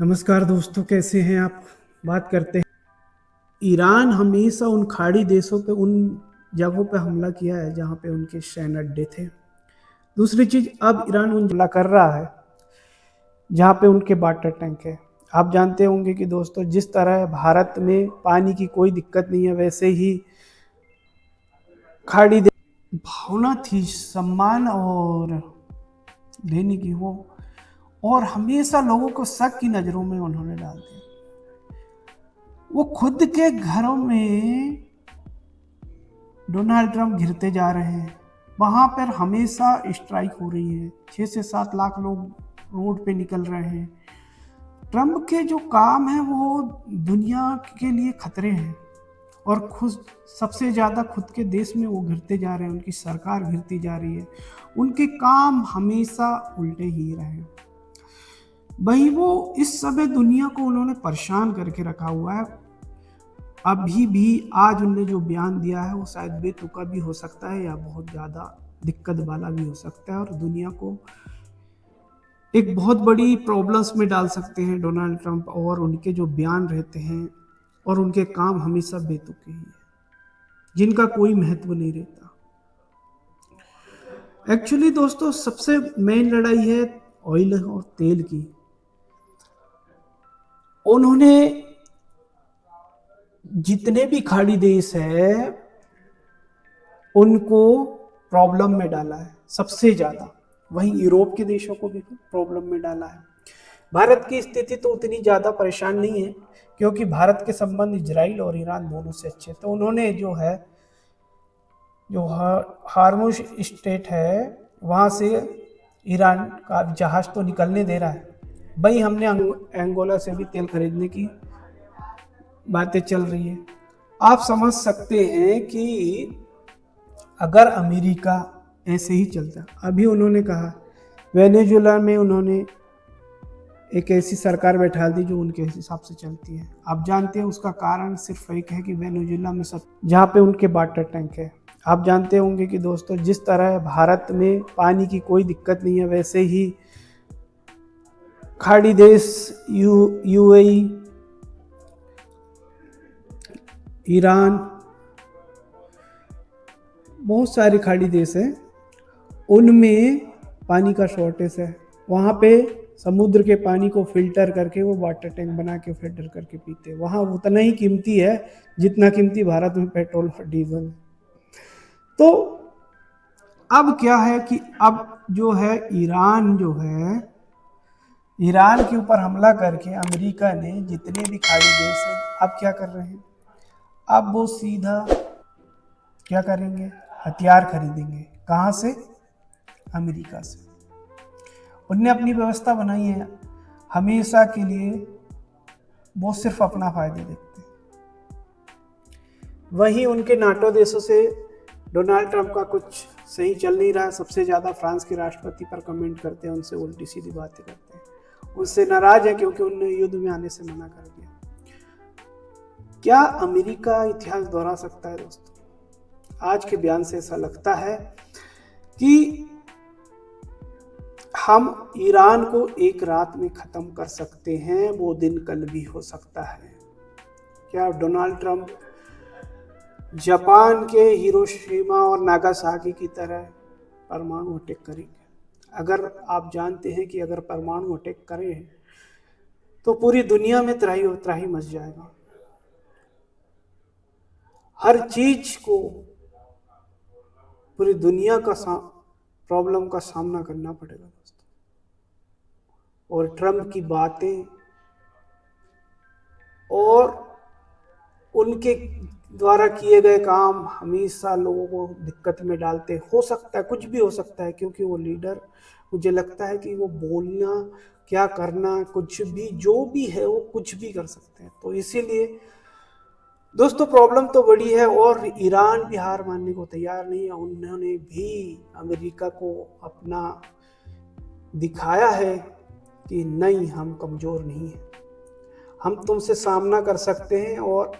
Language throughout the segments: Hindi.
नमस्कार दोस्तों, कैसे हैं आप। बात करते हैं। ईरान हमेशा उन खाड़ी देशों पे, उन जगहों पे हमला किया है जहां पे उनके सैन्य अड्डे थे। दूसरी चीज, अब ईरान उन हमला कर रहा है जहां पे उनके वाटर टैंक है। आप जानते होंगे कि दोस्तों, जिस तरह भारत में पानी की कोई दिक्कत नहीं है, वैसे ही खाड़ी दे भावना थी सम्मान और देने की वो, और हमेशा लोगों को शक की नजरों में उन्होंने डाल दिया। वो खुद के घरों में डोनाल्ड ट्रंप घिरते जा रहे हैं। वहां पर हमेशा स्ट्राइक हो रही है, 6 से 7 लाख लोग रोड पे निकल रहे हैं। ट्रंप के जो काम है वो दुनिया के लिए खतरे हैं, और खुद सबसे ज़्यादा खुद के देश में वो घिरते जा रहे हैं। उनकी सरकार घिरती जा रही है। उनके काम हमेशा उल्टे ही रहे। वही वो इस समय दुनिया को उन्होंने परेशान करके रखा हुआ है। अभी भी आज उनने जो बयान दिया है वो शायद बेतुका भी हो सकता है या बहुत ज़्यादा दिक्कत वाला भी हो सकता है, और दुनिया को एक बहुत बड़ी प्रॉब्लम्स में डाल सकते हैं डोनाल्ड ट्रंप। और उनके जो बयान रहते हैं और उनके काम हमेशा बेतुके ही हैं, जिनका कोई महत्व नहीं रहता। एक्चुअली दोस्तों, सबसे मेन लड़ाई है ऑयल और तेल की। उन्होंने जितने भी खाड़ी देश है उनको प्रॉब्लम में डाला है सबसे ज़्यादा। वहीं यूरोप के देशों को भी प्रॉब्लम में डाला है। भारत की स्थिति तो उतनी ज़्यादा परेशान नहीं है, क्योंकि भारत के संबंध इजराइल और ईरान दोनों से अच्छे। तो उन्होंने जो हार्मुज स्टेट है वहाँ से ईरान का जहाज़ तो निकलने दे रहा है। वही हमने एंगोला से भी तेल खरीदने की बातें चल रही है। आप समझ सकते हैं कि अगर अमेरिका ऐसे ही चलता, अभी उन्होंने कहा वेनेजुएला में उन्होंने एक ऐसी सरकार बैठा दी जो उनके हिसाब से चलती है। आप जानते हैं उसका कारण सिर्फ एक है कि वेनेजुएला में सब जहाँ पे उनके वाटर टैंक है। आप जानते होंगे कि दोस्तों, जिस तरह भारत में पानी की कोई दिक्कत नहीं है, वैसे ही खाड़ी देश यूएई, ईरान, बहुत सारे खाड़ी देश हैं, उनमें पानी का शॉर्टेज है। वहाँ पे समुद्र के पानी को फिल्टर करके वो वाटर टैंक बना के फिल्टर करके पीते हैं। वहाँ उतना ही कीमती है जितना कीमती भारत में पेट्रोल और डीजल। तो अब क्या है कि अब जो है ईरान के ऊपर हमला करके अमेरिका ने जितने भी खाड़ी देश हैं, अब क्या कर रहे हैं, अब वो सीधा क्या करेंगे, हथियार खरीदेंगे। कहाँ से? अमेरिका से। उनने अपनी व्यवस्था बनाई है हमेशा के लिए, वो सिर्फ अपना फायदा देखते हैं। वहीं उनके नाटो देशों से डोनाल्ड ट्रंप का कुछ सही चल नहीं रहा। सबसे ज़्यादा फ्रांस के राष्ट्रपति पर कमेंट करते हैं, उनसे उल्टी सीधी बातें करते हैं, उनसे नाराज है क्योंकि उन्होंने युद्ध में आने से मना कर दिया। क्या अमेरिका इतिहास दोहरा सकता है दोस्तों? आज के बयान से ऐसा लगता है कि हम ईरान को एक रात में खत्म कर सकते हैं। वो दिन कल भी हो सकता है। क्या डोनाल्ड ट्रंप जापान के हिरोशिमा और नागासाकी की तरह परमाणु अटैक करेंगे? अगर आप जानते हैं कि अगर परमाणु अटैक करें तो पूरी दुनिया में त्राही और त्राही मच जाएगा। हर चीज को, पूरी दुनिया का प्रॉब्लम का सामना करना पड़ेगा दोस्तों। और ट्रंप की बातें और उनके द्वारा किए गए काम हमेशा लोगों को दिक्कत में डालते। हो सकता है, कुछ भी हो सकता है, क्योंकि वो लीडर, मुझे लगता है कि वो बोलना, क्या करना, कुछ भी जो भी है वो कुछ भी कर सकते हैं। तो इसीलिए दोस्तों, प्रॉब्लम तो बड़ी है, और ईरान भी हार मानने को तैयार नहीं है। उन्होंने भी अमेरिका को अपना दिखाया है कि नहीं, हम कमज़ोर नहीं हैं, हम तुमसे सामना कर सकते हैं और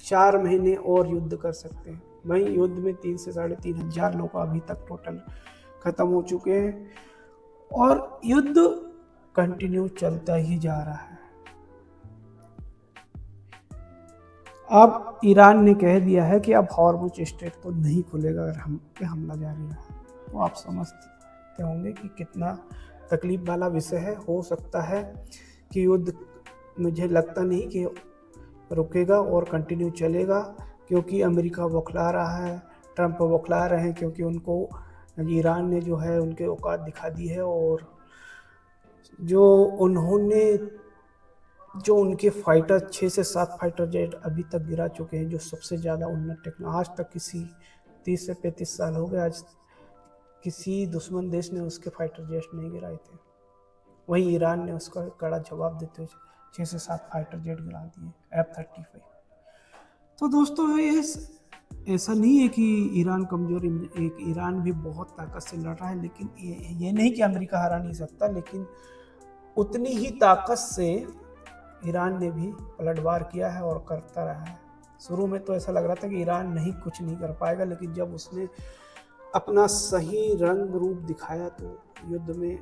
4 महीने और युद्ध कर सकते हैं। वहीं युद्ध में 3 से 3.5 हज़ार लोग अभी तक टोटल ख़त्म हो चुके हैं, और युद्ध कंटिन्यू चलता ही जा रहा है। अब ईरान ने कह दिया है कि अब हॉर्मुज स्ट्रेट तो नहीं खुलेगा अगर हम पे हमला जारी रहा। तो आप समझते होंगे कि कितना तकलीफ वाला विषय है। हो सकता है कि युद्ध, मुझे लगता नहीं कि रुकेगा और कंटिन्यू चलेगा, क्योंकि अमेरिका बौखला रहा है, ट्रंप बौखला रहे हैं, क्योंकि उनको ईरान ने जो है उनके औकात दिखा दी है। और जो उन्होंने जो उनके फाइटर 6 से 7 फाइटर जेट अभी तक गिरा चुके हैं, जो सबसे ज़्यादा उन्नत टेक्नोलॉजी, आज तक किसी 30 से 35 साल हो गए, आज किसी दुश्मन देश ने उसके फाइटर जेट नहीं गिराए थे। वहीं ईरान ने उसका कड़ा जवाब देते हुए 6 से 7 फाइटर जेट गिरा दिए F-35। तो दोस्तों ये ऐसा नहीं है कि ईरान कमजोर, एक ईरान भी बहुत ताकत से लड़ रहा है, लेकिन ये नहीं कि अमेरिका हरा नहीं सकता, लेकिन उतनी ही ताकत से ईरान ने भी पलटवार किया है और करता रहा है। शुरू में तो ऐसा लग रहा था कि ईरान नहीं कुछ नहीं कर पाएगा, लेकिन जब उसने अपना सही रंग रूप दिखाया तो युद्ध में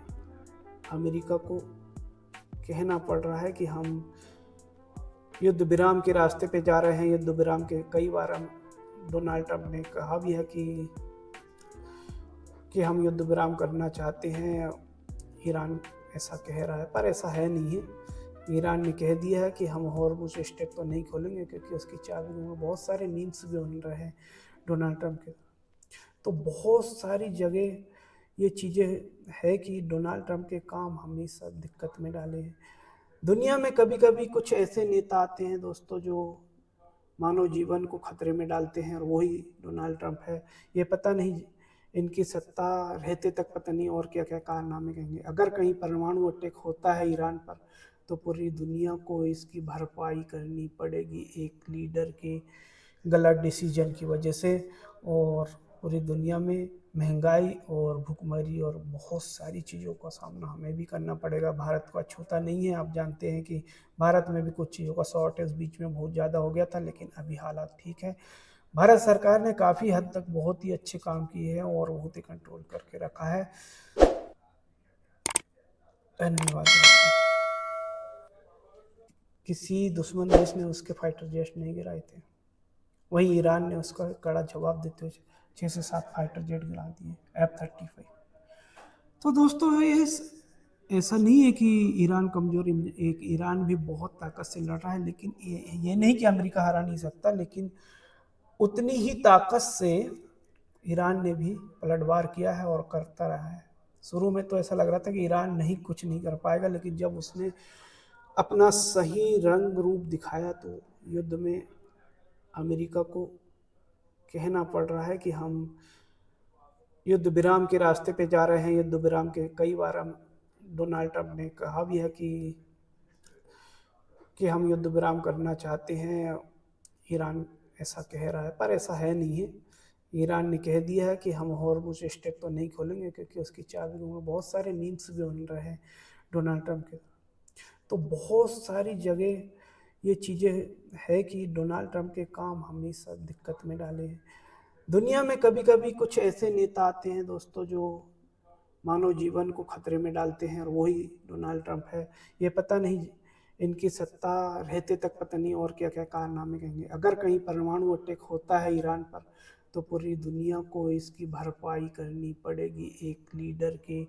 अमेरिका को कहना पड़ रहा है कि हम युद्ध विराम के रास्ते पे जा रहे हैं। युद्ध विराम के कई बार हम डोनाल्ड ट्रंप ने कहा भी है कि हम युद्ध विराम करना चाहते हैं। ईरान ऐसा कह रहा है, पर ऐसा है नहीं है। ईरान ने कह दिया है कि हम हॉर्मुज स्ट्रेट तो नहीं खोलेंगे, क्योंकि उसकी चाबी में बहुत सारे मीम्स भी बन रहे हैं डोनाल्ड ट्रंप के। तो बहुत सारी जगह ये चीज़ें है कि डोनाल्ड ट्रंप के काम हमेशा दिक्कत में डाले हैं। दुनिया में कभी कभी कुछ ऐसे नेता आते हैं दोस्तों, जो मानव जीवन को खतरे में डालते हैं, और वही डोनाल्ड ट्रंप है। ये पता नहीं इनकी सत्ता रहते तक पता नहीं और क्या क्या कारनामे कहेंगे। अगर कहीं परमाणु अटैक होता है ईरान पर, तो पूरी दुनिया को इसकी भरपाई करनी पड़ेगी एक लीडर के गलत डिसीजन की वजह से। और पूरी दुनिया में महंगाई और भुखमरी और बहुत सारी चीज़ों का सामना हमें भी करना पड़ेगा। भारत को अछूता नहीं है। आप जानते हैं कि भारत में भी कुछ चीज़ों का शॉर्टेज बीच में बहुत ज़्यादा हो गया था, लेकिन अभी हालात ठीक है। भारत सरकार ने काफ़ी हद तक बहुत ही अच्छे काम किए हैं और बहुत ही कंट्रोल करके रखा है। धन्यवाद दोस्तों। किसी दुश्मन देश ने उसके फाइटर जेट नहीं गिराए थे। वहीं ईरान ने उसका कड़ा जवाब देते हुए 6 से 7 फाइटर जेट गिरा दिए F-35। तो दोस्तों ये ऐसा नहीं है कि ईरान कमजोर, एक ईरान भी बहुत ताकत से लड़ रहा है, लेकिन ये नहीं कि अमेरिका हरा नहीं सकता, लेकिन उतनी ही ताकत से ईरान ने भी पलटवार किया है और करता रहा है। शुरू में तो ऐसा लग रहा था कि ईरान नहीं कुछ नहीं कर पाएगा, लेकिन जब उसने अपना सही रंग रूप दिखाया तो युद्ध में अमेरिका को कहना पड़ रहा है कि हम युद्ध विराम के रास्ते पे जा रहे हैं। युद्ध विराम के कई बार हम डोनाल्ड ट्रंप ने कहा भी है कि हम युद्ध विराम करना चाहते हैं। ईरान ऐसा कह रहा है, पर ऐसा है नहीं है। ईरान ने कह दिया है कि हम हॉर्मुज स्ट्रेट तो नहीं खोलेंगे, क्योंकि उसकी चाबी में बहुत सारे मीम्स भी बन रहे हैं डोनाल्ड ट्रंप के। तो बहुत सारी जगह ये चीज़ें है कि डोनाल्ड ट्रंप के काम हमेशा दिक्कत में डाले हैं। दुनिया में कभी कभी कुछ ऐसे नेता आते हैं दोस्तों, जो मानव जीवन को खतरे में डालते हैं, और वही डोनाल्ड ट्रंप है। ये पता नहीं इनकी सत्ता रहते तक पता नहीं और क्या क्या कारनामे कहेंगे। अगर कहीं परमाणु अटैक होता है ईरान पर, तो पूरी दुनिया को इसकी भरपाई करनी पड़ेगी एक लीडर के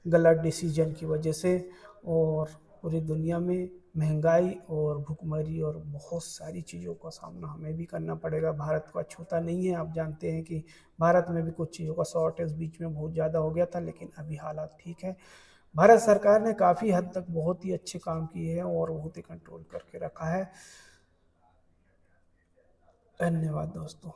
गलत डिसीजन की वजह से। और पूरी दुनिया में महंगाई और भुखमरी और बहुत सारी चीज़ों का सामना हमें भी करना पड़ेगा। भारत को अछूता नहीं है। आप जानते हैं कि भारत में भी कुछ चीज़ों का शॉर्टेज बीच में बहुत ज़्यादा हो गया था, लेकिन अभी हालात ठीक है। भारत सरकार ने काफ़ी हद तक बहुत ही अच्छे काम किए हैं और बहुत ही कंट्रोल करके रखा है। धन्यवाद दोस्तों।